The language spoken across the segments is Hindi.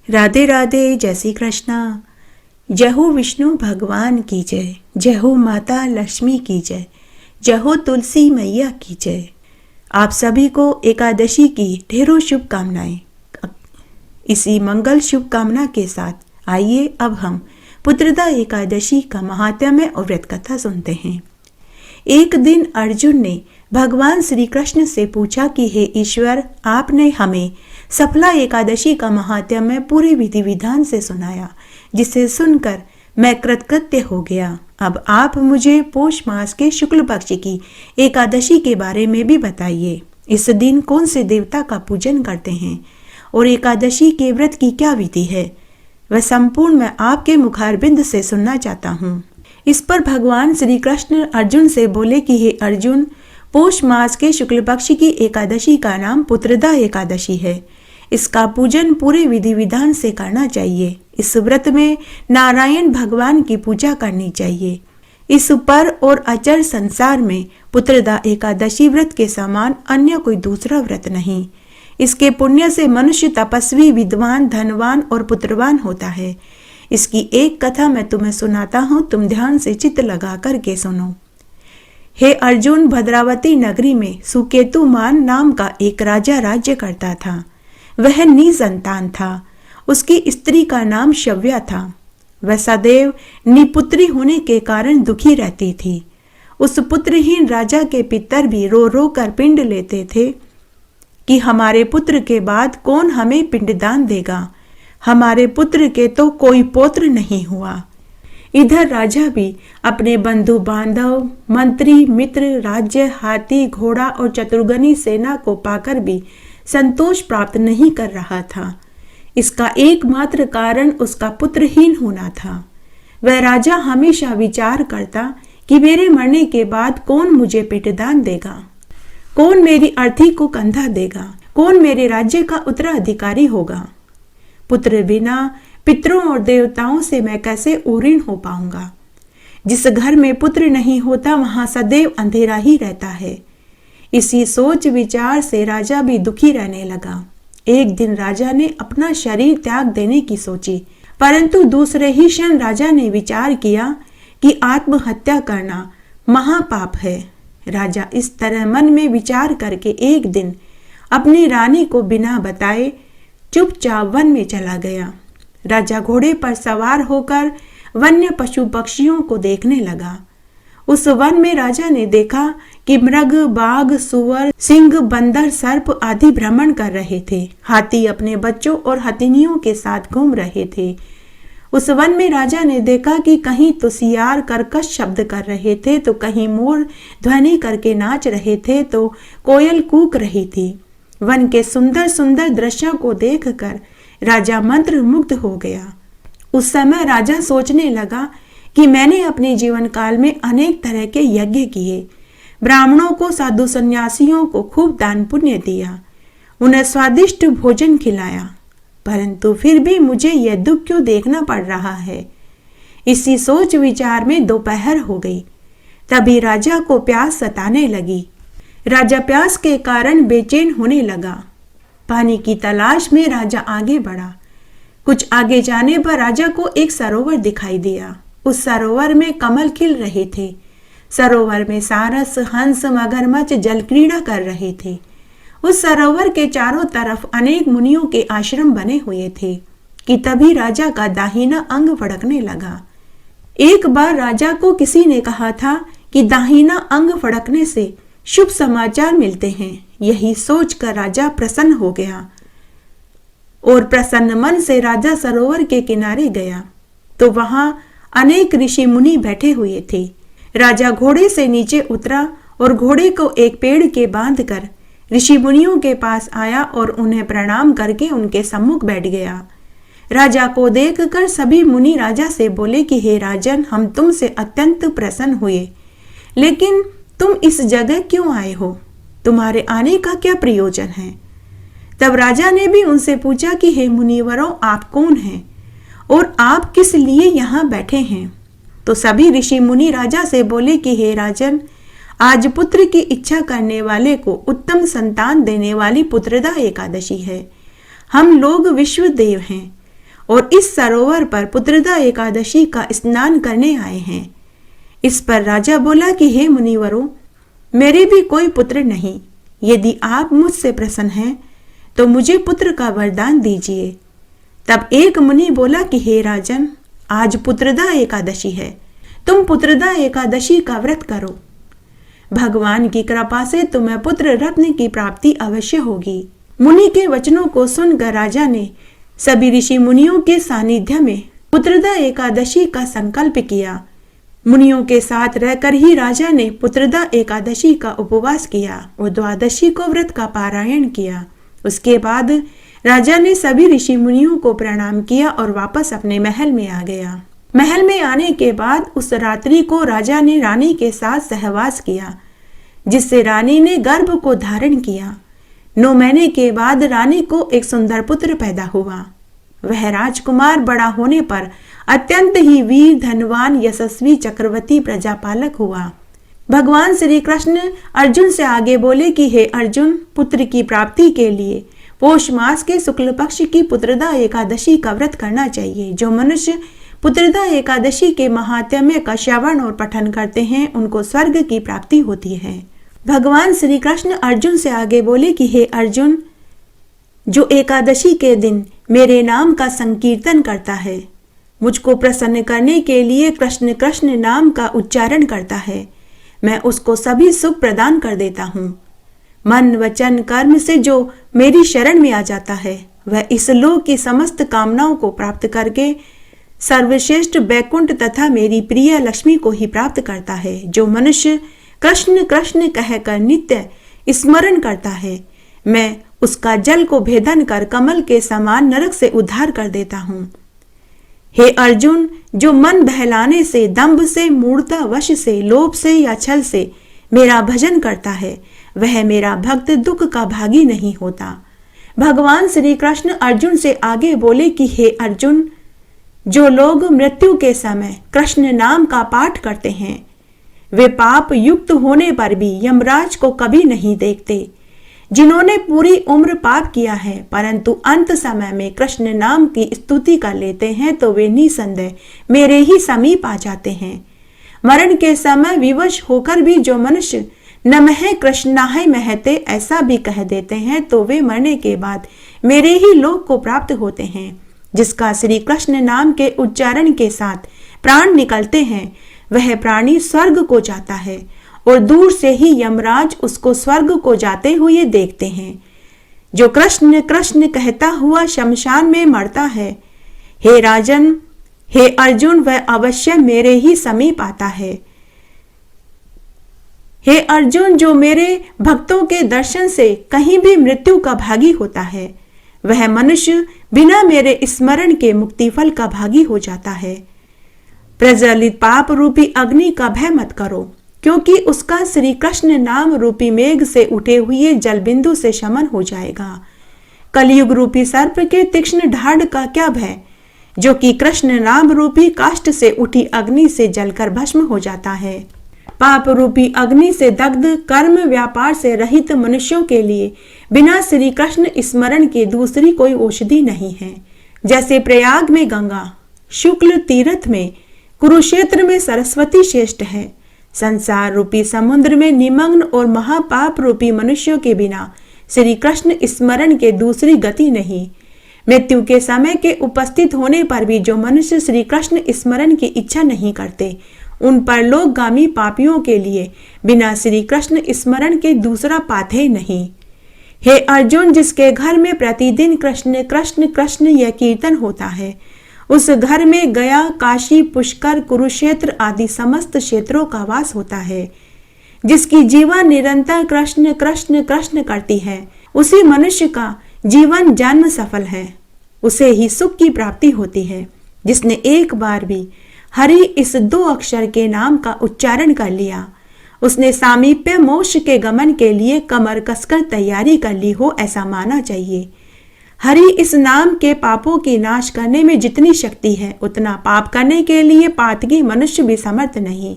राधे राधे, जय श्री कृष्णा। जय हो विष्णु भगवान की जय, जय हो माता लक्ष्मी की जय, जय हो तुलसी मैया की जय। आप सभी को एकादशी की ढेरों शुभकामनाएं। इसी मंगल शुभकामना के साथ आइए अब हम पुत्रदा एकादशी का महात्म्य और व्रत कथा सुनते हैं। एक दिन अर्जुन ने भगवान श्री कृष्ण से पूछा कि हे ईश्वर, आपने हमें सफला एकादशी का महात्म्य पूरे विधि विधान से सुनाया, जिसे सुनकर मैं कृतकृत्य हो गया। अब आप मुझे पौष मास के शुक्ल पक्ष की एकादशी के बारे में भी बताइए। इस दिन कौन से देवता का पूजन करते हैं और एकादशी के व्रत की क्या विधि है, वह संपूर्ण मैं आपके मुखारबिंद से सुनना चाहता हूँ। इस पर भगवान श्री कृष्ण अर्जुन से बोले कि हे अर्जुन, पौष मास के शुक्ल पक्ष की एकादशी का नाम पुत्रदा एकादशी है। इसका पूजन पूरे विधि विधान से करना चाहिए। इस व्रत में नारायण भगवान की पूजा करनी चाहिए। इस पर और अचर संसार में पुत्रदा एकादशी व्रत के समान अन्य कोई दूसरा व्रत नहीं। इसके पुण्य से मनुष्य तपस्वी, विद्वान, धनवान और पुत्रवान होता है। इसकी एक कथा मैं तुम्हें सुनाता हूँ, तुम ध्यान से चित्त लगा करके सुनो। हे अर्जुन, भद्रावती नगरी में सुकेतुमान नाम का एक राजा राज्य करता था। वह निसंतान था। उसकी स्त्री का नाम शव्या था। वह सदैव निपुत्री होने के कारण दुखी रहती थी। उस पुत्रहीन राजा के पितर भी रो रो कर पिंड लेते थे कि हमारे पुत्र के बाद कौन हमें पिंडदान देगा। हमारे पुत्र के तो कोई पौत्र नहीं हुआ। इधर राजा भी अपने बंधु बांधव, मंत्री, मित्र, राज्य, हाथी, घोड़ा और चतुर्गनी सेना को पाकर भी संतोष प्राप्त नहीं कर रहा था। इसका एकमात्र कारण उसका पुत्रहीन होना था। वह राजा हमेशा विचार करता कि मेरे मरने के बाद कौन मुझे पिंडदान देगा, कौन मेरी अर्थी को कंधा देगा, कौन मेरे राज्य का उत्तराधिकारी होगा। पुत्र बिना पितरों और देवताओं से मैं कैसे ऊऋण हो पाऊंगा। जिस घर में पुत्र नहीं होता वहां सदैव अंधेरा ही रहता है। इसी सोच विचार से राजा भी दुखी रहने लगा। एक दिन राजा ने अपना शरीर त्याग देने की सोची, परंतु दूसरे ही क्षण राजा ने विचार किया कि आत्महत्या करना महापाप है। राजा इस तरह मन में विचार करके एक दिन अपनी रानी को बिना बताए चुपचाप वन में चला गया। राजा घोड़े पर सवार होकर वन्य पशु पक्षियों को देखने लगा। उस वन में राजा ने देखा कि मृग, बाघ, सुअर, सिंह, बंदर, सर्प आदि भ्रमण कर रहे थे। हाथी अपने बच्चों और हथिनियों के साथ घूम रहे थे। उस वन में राजा ने देखा कि कहीं तो सियार कर्कश शब्द कर रहे थे, तो कहीं मोर ध्वनि करके नाच रहे थे, तो कोयल कूक रही थी। वन के सुंदर सुंदर दृश्यों को देखकर राजा मंत्र मुग्ध हो गया। उस समय राजा सोचने लगा कि मैंने अपने जीवन काल में अनेक तरह के यज्ञ किए, ब्राह्मणों को, साधु सन्यासियों को खूब दान पुण्य दिया, उन्हें स्वादिष्ट भोजन खिलाया, परंतु फिर भी मुझे यह दुख क्यों देखना पड़ रहा है। इसी सोच विचार में दोपहर हो गई। तभी राजा को प्यास सताने लगी। राजा प्यास के कारण बेचैन होने लगा। पानी की तलाश में राजा आगे बढ़ा। कुछ आगे जाने पर राजा को एक सरोवर दिखाई दिया। उस सरोवर में कमल खिल रहे थे। सरोवर में सारस, हंस, मगरमच्छ जल क्रीड़ा कर रहे थे। उस सरोवर के चारों तरफ अनेक मुनियों के आश्रम बने हुए थे कि तभी राजा का दाहिना अंग फड़कने लगा। एक बार राजा को किसी ने कहा था कि दाहिना अंग फड़कने से शुभ समाचार मिलते हैं। यही सोचकर राजा प्रसन्न हो गया और प्रसन्न मन से राजा सरोवर के किनारे गया तो वहां अनेक ऋषि मुनि बैठे हुए थे। राजा घोड़े से नीचे उतरा और घोड़े को एक पेड़ के बांधकर ऋषि मुनियों के पास आया और उन्हें प्रणाम करके उनके सम्मुख बैठ गया। राजा को देखकर सभी मुनि राजा से बोले कि हे राजन, हम तुमसे अत्यंत प्रसन्न हुए, लेकिन तुम इस जगह क्यों आए हो? तुम्हारे आने का क्या प्रयोजन है? तब राजा ने भी उनसे पूछा कि हे मुनिवरों, आप कौन हैं और आप किस लिए यहाँ बैठे हैं? तो सभी ऋषि मुनि राजा से बोले कि हे राजन, आज पुत्र की इच्छा करने वाले को उत्तम संतान देने वाली पुत्रदा एकादशी है। हम लोग विश्व देव हैं। और इस सरोवर पर पुत्रदा एकादशी का स्नान करने आए हैं। इस पर राजा बोला कि हे मुनिवरों, मेरे भी कोई पुत्र नहीं। यदि आप मुझसे प्रसन्न हैं तो मुझे पुत्र का वरदान दीजिए। तब एक मुनि बोला कि हे राजन, आज पुत्रदा एकादशी है, तुम पुत्रदा एकादशी का व्रत करो। भगवान की कृपा से तुम्हें पुत्र रत्न की प्राप्ति अवश्य होगी। मुनि के वचनों को सुनकर राजा ने सभी ऋषि मुनियों के सानिध्य में पुत्रदा एकादशी का संकल्प किया। मुनियों के साथ रहकर ही राजा ने पुत्रदा एकादशी का उपवास किया और द्वादशी को व्रत का पारायण किया। उसके बाद राजा ने सभी ऋषि मुनियों को प्रणाम किया और वापस अपने महल में आ गया। महल में आने के बाद उस रात्रि को राजा ने रानी के साथ सहवास किया, जिससे रानी ने गर्भ को धारण किया। 9 महीने के बाद रानी को एक सुंदर पुत्र पैदा हुआ। वह राजकुमार बड़ा होने पर अत्यंत ही वीर, धनवान, यशस्वी, चक्रवर्ती प्रजापालक हुआ। भगवान श्री कृष्ण अर्जुन से आगे बोले कि हे अर्जुन, पुत्र की प्राप्ति के लिए पौष मास के शुक्ल पक्ष की पुत्रदा एकादशी का व्रत करना चाहिए। जो मनुष्य पुत्रदा एकादशी के महात्म्य का श्रवण और पठन करते हैं, उनको स्वर्ग की प्राप्ति होती है। भगवान श्री कृष्ण अर्जुन से आगे बोले कि हे अर्जुन, जो एकादशी के दिन मेरे नाम का संकीर्तन करता है, मुझको प्रसन्न करने के लिए कृष्ण कृष्ण नाम का उच्चारण करता है, मैं उसको सभी सुख प्रदान कर देता हूँ। मन, वचन, कर्म से जो मेरी शरण में आ जाता है, वह इस लोक की समस्त कामनाओं को प्राप्त करके सर्वश्रेष्ठ बैकुंठ तथा मेरी प्रिय लक्ष्मी को ही प्राप्त करता है। जो मनुष्य कृष्ण कृष्ण कहकर नित्य स्मरण करता है, मैं उसका जल को भेदन कर कमल के समान नरक से उद्धार कर देता हूँ। हे अर्जुन, जो मन बहलाने से, दंभ से, मूढ़ता वश से, लोभ से या छल से मेरा भजन करता है, वह मेरा भक्त दुख का भागी नहीं होता। भगवान श्री कृष्ण अर्जुन से आगे बोले कि हे अर्जुन, जो लोग मृत्यु के समय कृष्ण नाम का पाठ करते हैं, वे पाप युक्त होने पर भी यमराज को कभी नहीं देखते। जिन्होंने पूरी उम्र पाप किया है परंतु अंत समय में कृष्ण नाम की स्तुति कर लेते हैं, तो वे निसंदेह मेरे ही समीप आ जाते हैं। मरण के समय विवश होकर भी जो मनुष्य नमः कृष्णाय महते ऐसा भी कह देते हैं, तो वे मरने के बाद मेरे ही लोक को प्राप्त होते हैं। जिसका श्री कृष्ण नाम के उच्चारण के साथ प्राण निकलते हैं, वह प्राणी स्वर्ग को जाता है और दूर से ही यमराज उसको स्वर्ग को जाते हुए देखते हैं। जो कृष्ण कृष्ण कहता हुआ शमशान में मरता है, हे राजन, हे अर्जुन, वह अवश्य मेरे ही समीप आता है। हे अर्जुन, जो मेरे भक्तों के दर्शन से कहीं भी मृत्यु का भागी होता है, वह मनुष्य बिना मेरे स्मरण के मुक्ति फल का भागी हो जाता है। प्रज्वलित पाप रूपी अग्नि का भय मत करो, क्योंकि उसका श्री कृष्ण नाम रूपी मेघ से उठे हुए जल बिंदु से शमन हो जाएगा। कलयुग रूपी सर्प के तीक्ष्ण ढाढ़ का क्या भय, जो कि कृष्ण नाम रूपी काष्ठ से उठी अग्नि से जलकर भस्म हो जाता है। पाप रूपी अग्नि से दग्ध, कर्म व्यापार से रहित मनुष्यों के लिए बिना श्री कृष्ण स्मरण के दूसरी कोई औषधि नहीं है। जैसे प्रयाग में गंगा, शुक्ल तीर्थ में, कुरुक्षेत्र में सरस्वती श्रेष्ठ है, संसार रूपी समुद्र में निमग्न और महापाप रूपी मनुष्यों के बिना श्री कृष्ण स्मरण के दूसरी गति नहीं। मृत्यु के समय के उपस्थित होने पर भी जो मनुष्य श्री कृष्ण स्मरण की इच्छा नहीं करते, उन परलोकगामी पापियों के लिए बिना श्री कृष्ण स्मरण के दूसरा पाथेय नहीं। हे अर्जुन, जिसके घर में प्रतिदिन कृष्ण कृष्ण कृष्ण यह कीर्तन होता है, उस घर में गया, काशी, पुष्कर, कुरुक्षेत्र आदि समस्त क्षेत्रों का वास होता है। जिसकी जीवन निरंतर कृष्ण कृष्ण कृष्ण करती है, उसी मनुष्य का जीवन जन्म सफल है, उसे ही सुख की प्राप्ति होती है। जिसने एक बार भी हरि इस 2 अक्षर के नाम का उच्चारण कर लिया, उसने सामीप्य मोक्ष के गमन के लिए कमर कसकर तैयारी कर ली हो, ऐसा माना चाहिए। हरि इस नाम के पापों की नाश करने में जितनी शक्ति है, उतना पाप करने के लिए पातकी मनुष्य भी समर्थ नहीं।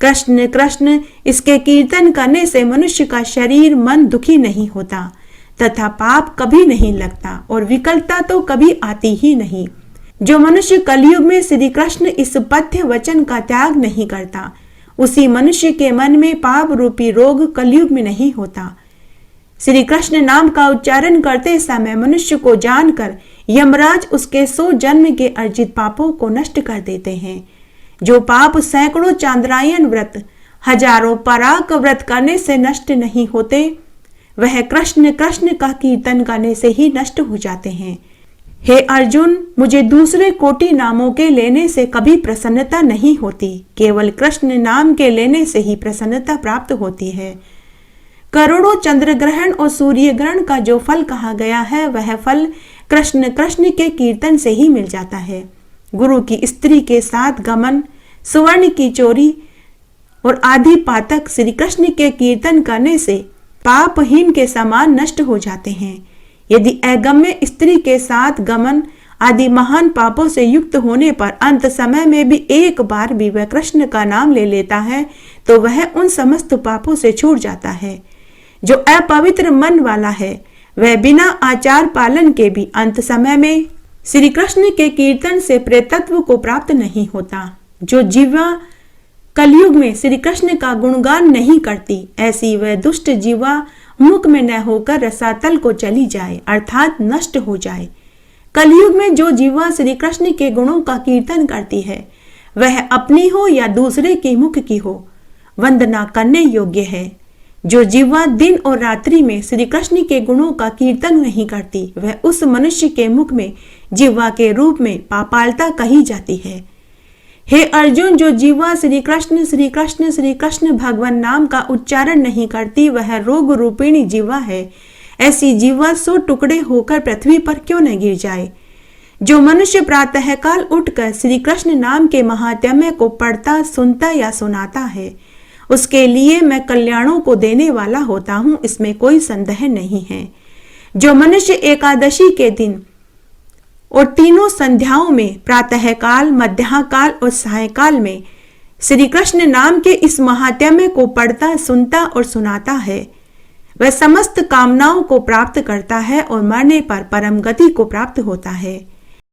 कृष्ण कृष्ण इसके कीर्तन करने से मनुष्य का शरीर मन दुखी नहीं होता। तथा पाप कभी नहीं लगता और विकलता तो कभी आती ही नहीं। जो मनुष्य कलयुग में श्री कृष्ण इस पथ्य वचन का त्याग नहीं करता, उसी मनुष्य के मन में पाप रूपी रोग कलयुग में नहीं होता। श्री कृष्ण नाम का उच्चारण करते समय मनुष्य को जानकर यमराज उसके 100 जन्म के अर्जित पापों को नष्ट कर देते हैं। जो पाप सैकड़ों चांद्रायन व्रत, हजारों पराक व्रत करने से नष्ट नहीं होते, वह कृष्ण कृष्ण का कीर्तन करने से ही नष्ट हो जाते हैं। हे अर्जुन, मुझे दूसरे कोटि नामों के लेने से कभी प्रसन्नता नहीं होती, केवल कृष्ण नाम के लेने से ही प्रसन्नता प्राप्त होती है। करोड़ों चंद्र ग्रहण और सूर्य ग्रहण का जो फल कहा गया है, वह फल कृष्ण कृष्ण के कीर्तन से ही मिल जाता है। गुरु की स्त्री के साथ गमन, सुवर्ण की चोरी और आदि पातक श्री कृष्ण के कीर्तन करने से पापहीन के समान नष्ट हो जाते हैं। यदि अगम्य स्त्री के साथ गमन आदि महान पापों से युक्त होने पर अंत समय में भी एक बार भी वह कृष्ण का नाम ले लेता है, तो वह उन समस्त पापों से छूट जाता है। जो अपवित्र मन वाला है, वह बिना आचार पालन के भी अंत समय में श्री कृष्ण के कीर्तन से प्रेतत्व को प्राप्त नहीं होता। जो जीवा कलयुग में श्री कृष्ण का गुणगान नहीं करती, ऐसी वह दुष्ट जीवा मुख में न होकर रसातल को चली जाए, अर्थात नष्ट हो जाए। कलयुग में जो जीवा श्री कृष्ण के गुणों का कीर्तन करती है, वह अपनी हो या दूसरे के मुख की हो, वंदना करने योग्य है। जो जीवा दिन और रात्रि में श्री कृष्ण के गुणों का कीर्तन नहीं करती, वह उस मनुष्य के मुख में जीवा के रूप में पापालता कही जाती है। हे अर्जुन, जो जीवा श्री कृष्ण श्री कृष्ण श्री कृष्ण भगवान नाम का उच्चारण नहीं करती, वह रोग रूपिणी जीवा है। ऐसी जीवा 100 टुकड़े होकर पृथ्वी पर क्यों न गिर जाए। जो मनुष्य प्रातः काल उठकर श्री कृष्ण नाम के महात्म्य को पढ़ता, सुनता या सुनाता है, उसके लिए मैं कल्याणों को देने वाला होता हूँ, इसमें कोई संदेह नहीं है। जो मनुष्य एकादशी के दिन और तीनों संध्याओं में प्रातः काल, मध्याह्न काल और सायंकाल में श्री कृष्ण नाम के इस महात्म्य को पढ़ता, सुनता और सुनाता है, वह समस्त कामनाओं को प्राप्त करता है और मरने पर परम गति को प्राप्त होता है।